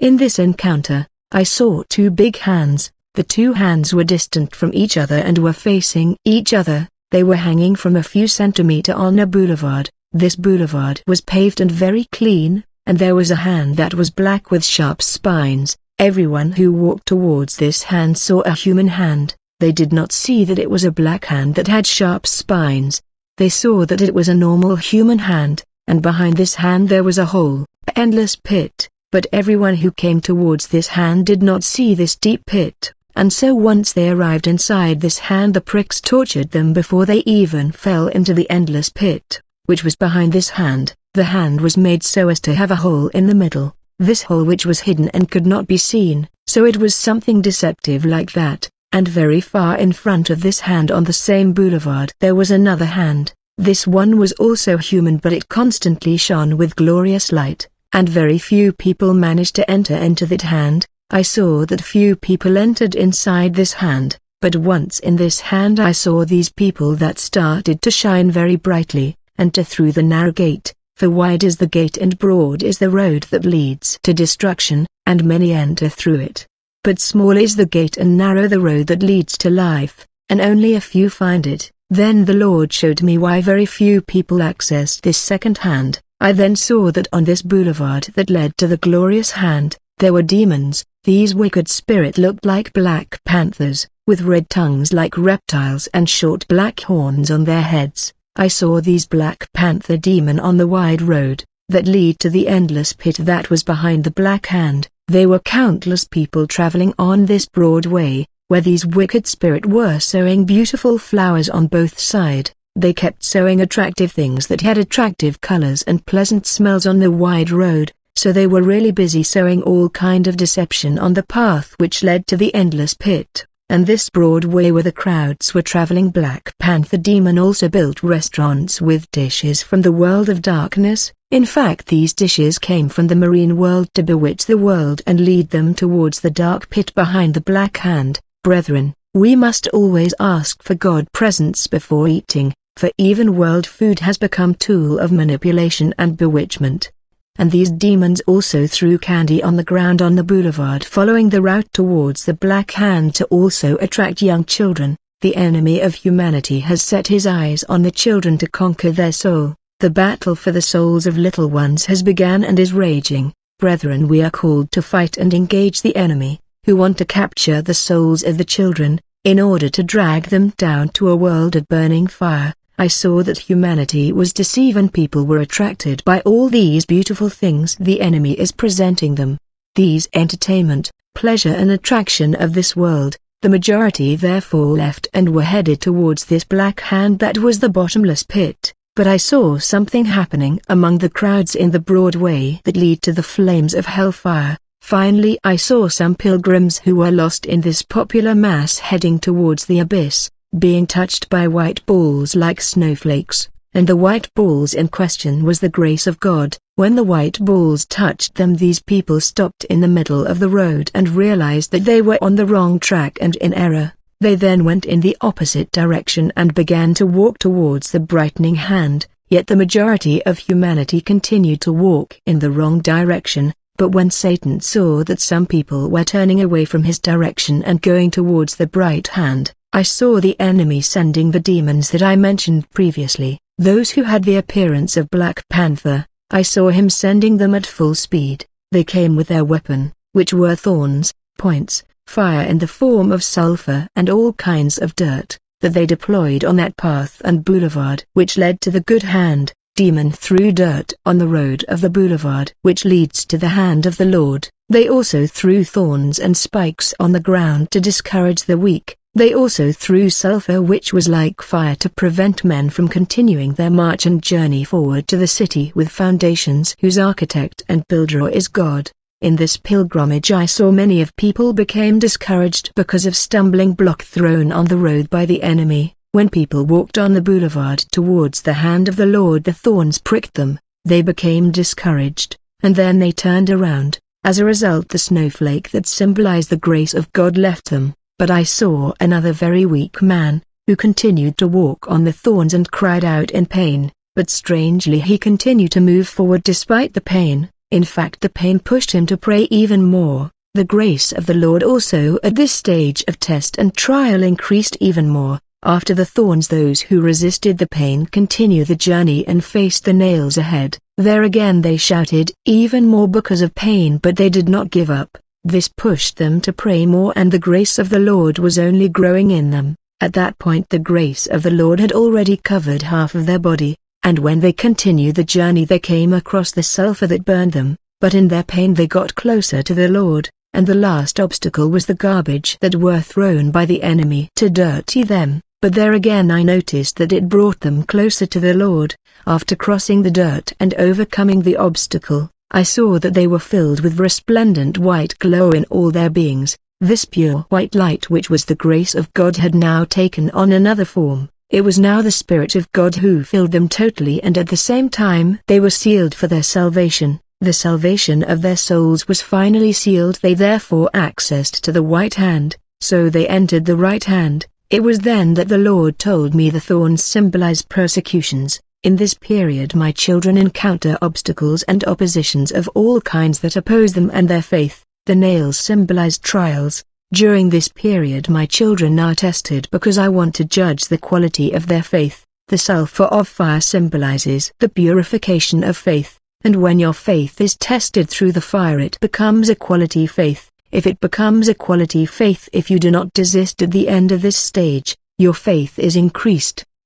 In this encounter, I saw two big hands. The two hands were distant from each other and were facing each other. They were hanging from a few centimeters on a boulevard. This boulevard was paved and very clean, and there was a hand that was black with sharp spines. Everyone who walked towards this hand saw a human hand. They did not see that it was a black hand that had sharp spines. They saw that it was a normal human hand, and behind this hand there was a hole, an endless pit. But everyone who came towards this hand did not see this deep pit, and so once they arrived inside this hand the pricks tortured them before they even fell into the endless pit, which was behind this hand. The hand was made so as to have a hole in the middle, this hole which was hidden and could not be seen, so it was something deceptive like that. And very far in front of this hand on the same boulevard there was another hand. This one was also human, but it constantly shone with glorious light, and very few people managed to enter into that hand. I saw that few people entered inside this hand, but once in this hand I saw these people that started to shine very brightly, and through the narrow gate, for wide is the gate and broad is the road that leads to destruction, and many enter through it. But small is the gate and narrow the road that leads to life, and only a few find it. Then the Lord showed me why very few people accessed this second hand. I then saw that on this boulevard that led to the glorious hand, there were demons. These wicked spirits looked like black panthers, with red tongues like reptiles and short black horns on their heads. I saw these black panther demon on the wide road that lead to the endless pit that was behind the black hand. They were countless people traveling on this broad way, where these wicked spirits were sowing beautiful flowers on both sides. They kept sowing attractive things that had attractive colors and pleasant smells on the wide road, so they were really busy sowing all kind of deception on the path which led to the endless pit. And this broad way where the crowds were traveling, Black Panther Demon also built restaurants with dishes from the world of darkness. In fact, these dishes came from the marine world to bewitch the world and lead them towards the dark pit behind the black hand. Brethren, we must always ask for God presence before eating, for even world food has become tool of manipulation and bewitchment. And these demons also threw candy on the ground on the boulevard following the route towards the black hand to also attract young children. The enemy of humanity has set his eyes on the children to conquer their soul. The battle for the souls of little ones has begun and is raging. Brethren, we are called to fight and engage the enemy, who want to capture the souls of the children, in order to drag them down to a world of burning fire. I saw that humanity was deceived and people were attracted by all these beautiful things the enemy is presenting them. These entertainment, pleasure and attraction of this world, the majority therefore left and were headed towards this black hand that was the bottomless pit. But I saw something happening among the crowds in the broad way that lead to the flames of hellfire. Finally I saw some pilgrims who were lost in this popular mass heading towards the abyss, being touched by white balls like snowflakes, and the white balls in question was the grace of God. When the white balls touched them, these people stopped in the middle of the road and realized that they were on the wrong track and in error. They then went in the opposite direction and began to walk towards the brightening hand, yet the majority of humanity continued to walk in the wrong direction. But when Satan saw that some people were turning away from his direction and going towards the bright hand, I saw the enemy sending the demons that I mentioned previously, those who had the appearance of Black Panther. I saw him sending them at full speed. They came with their weapon, which were thorns, points, fire in the form of sulfur and all kinds of dirt, that they deployed on that path and boulevard which led to the good hand. Demon threw dirt on the road of the boulevard which leads to the hand of the Lord. They also threw thorns and spikes on the ground to discourage the weak. They also threw sulfur, which was like fire, to prevent men from continuing their march and journey forward to the city with foundations whose architect and builder is God. In this pilgrimage I saw many of people became discouraged because of stumbling block thrown on the road by the enemy. When people walked on the boulevard towards the hand of the Lord, the thorns pricked them. They became discouraged, and then they turned around. As a result, the snowflake that symbolized the grace of God left them. But I saw another very weak man, who continued to walk on the thorns and cried out in pain, but strangely he continued to move forward despite the pain. In fact, the pain pushed him to pray even more. The grace of the Lord also at this stage of test and trial increased even more. After the thorns, those who resisted the pain continued the journey and faced the nails ahead. There again they shouted even more because of pain, but they did not give up. This pushed them to pray more, and the grace of the Lord was only growing in them. At that point the grace of the Lord had already covered half of their body, and when they continued the journey they came across the sulfur that burned them, but in their pain they got closer to the Lord, and the last obstacle was the garbage that were thrown by the enemy to dirty them. But there again I noticed that it brought them closer to the Lord. After crossing the dirt and overcoming the obstacle, I saw that they were filled with resplendent white glow in all their beings. This pure white light, which was the grace of God, had now taken on another form. It was now the Spirit of God who filled them totally, and at the same time they were sealed for their salvation. The salvation of their souls was finally sealed. They therefore accessed to the right hand, so they entered the right hand. It was then that the Lord told me the thorns symbolize persecutions. In this period my children encounter obstacles and oppositions of all kinds that oppose them and their faith. The nails symbolize trials. During this period my children are tested because I want to judge the quality of their faith. The sulfur of fire symbolizes the purification of faith, and when your faith is tested through the fire it becomes a quality faith. If it becomes a quality faith, if you do not desist at the end of this stage, your faith is increased.